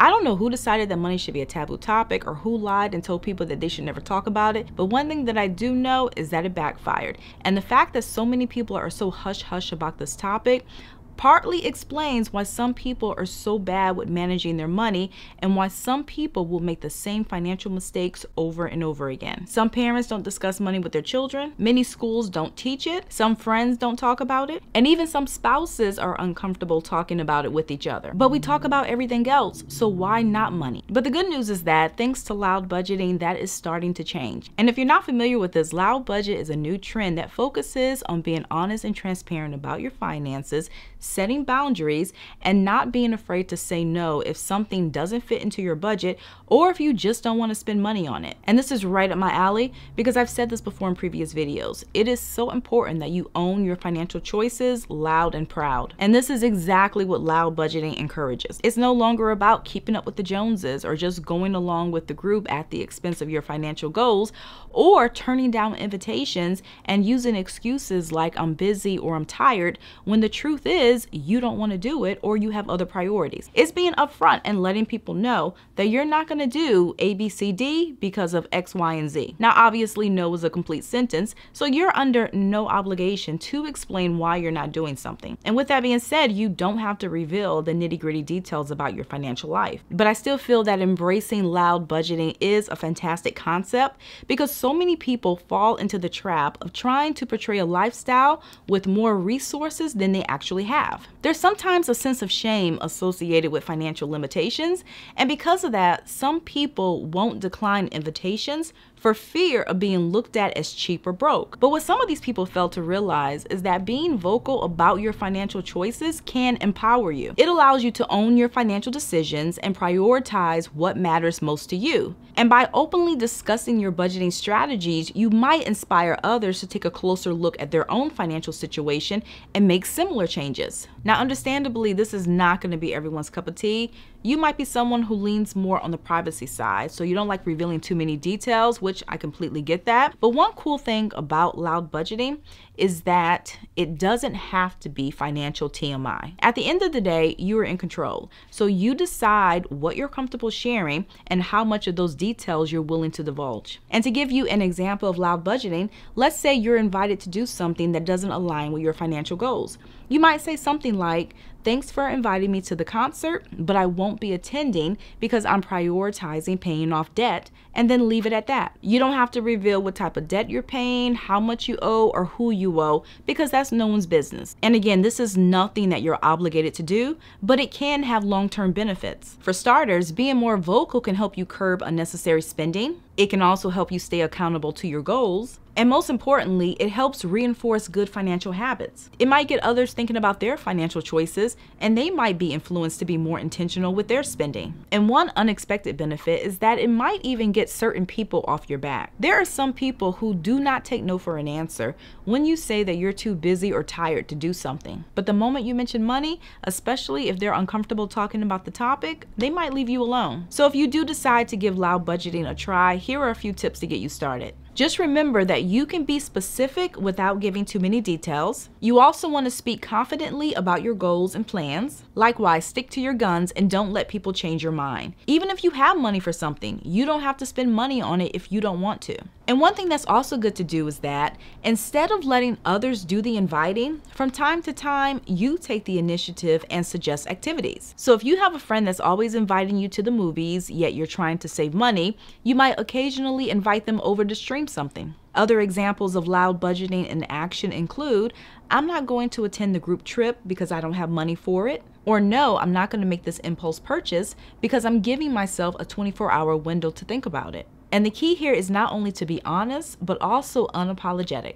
I don't know who decided that money should be a taboo topic or who lied and told people that they should never talk about it, but one thing that I do know is that it backfired. And the fact that so many people are so hush-hush about this topic partly explains why some people are so bad with managing their money and why some people will make the same financial mistakes over and over again. Some parents don't discuss money with their children, many schools don't teach it, some friends don't talk about it, and even some spouses are uncomfortable talking about it with each other. But we talk about everything else, so why not money? But the good news is that thanks to loud budgeting, that is starting to change. And if you're not familiar with this, loud budget is a new trend that focuses on being honest and transparent about your finances, setting boundaries, and not being afraid to say no if something doesn't fit into your budget or if you just don't want to spend money on it. And this is right up my alley because I've said this before in previous videos. It is so important that you own your financial choices loud and proud. And this is exactly what loud budgeting encourages. It's no longer about keeping up with the Joneses or just going along with the group at the expense of your financial goals or turning down invitations and using excuses like I'm busy or I'm tired when the truth is you don't want to do it or you have other priorities. It's being upfront and letting people know that you're not going to do A, B, C, D because of X, Y, and Z. Now, obviously, no is a complete sentence, so you're under no obligation to explain why you're not doing something. And with that being said, you don't have to reveal the nitty-gritty details about your financial life. But I still feel that embracing loud budgeting is a fantastic concept because so many people fall into the trap of trying to portray a lifestyle with more resources than they actually have. There's sometimes a sense of shame associated with financial limitations, and because of that, some people won't decline invitations for fear of being looked at as cheap or broke. But what some of these people fail to realize is that being vocal about your financial choices can empower you. It allows you to own your financial decisions and prioritize what matters most to you. And by openly discussing your budgeting strategies, you might inspire others to take a closer look at their own financial situation and make similar changes. Now, understandably, this is not going to be everyone's cup of tea. You might be someone who leans more on the privacy side, so you don't like revealing too many details, which I completely get that. But one cool thing about loud budgeting is that it doesn't have to be financial TMI. At the end of the day, you are in control. So you decide what you're comfortable sharing and how much of those details you're willing to divulge. And to give you an example of loud budgeting, let's say you're invited to do something that doesn't align with your financial goals. You might say something like, "Thanks for inviting me to the concert, but I won't be attending because I'm prioritizing paying off debt," and then leave it at that. You don't have to reveal what type of debt you're paying, how much you owe, or who you owe, because that's no one's business. And again, this is nothing that you're obligated to do, but it can have long-term benefits. For starters, being more vocal can help you curb unnecessary spending. It can also help you stay accountable to your goals. And most importantly, it helps reinforce good financial habits. It might get others thinking about their financial choices, and they might be influenced to be more intentional with their spending. And one unexpected benefit is that it might even get certain people off your back. There are some people who do not take no for an answer when you say that you're too busy or tired to do something. But the moment you mention money, especially if they're uncomfortable talking about the topic, they might leave you alone. So if you do decide to give loud budgeting a try, here are a few tips to get you started. Just remember that you can be specific without giving too many details. You also want to speak confidently about your goals and plans. Likewise, stick to your guns and don't let people change your mind. Even if you have money for something, you don't have to spend money on it if you don't want to. And one thing that's also good to do is that instead of letting others do the inviting, from time to time, you take the initiative and suggest activities. So if you have a friend that's always inviting you to the movies, yet you're trying to save money, you might occasionally invite them over to stream something. Other examples of loud budgeting in action include, "I'm not going to attend the group trip because I don't have money for it," or "No, I'm not going to make this impulse purchase because I'm giving myself a 24-hour window to think about it." And the key here is not only to be honest, but also unapologetic.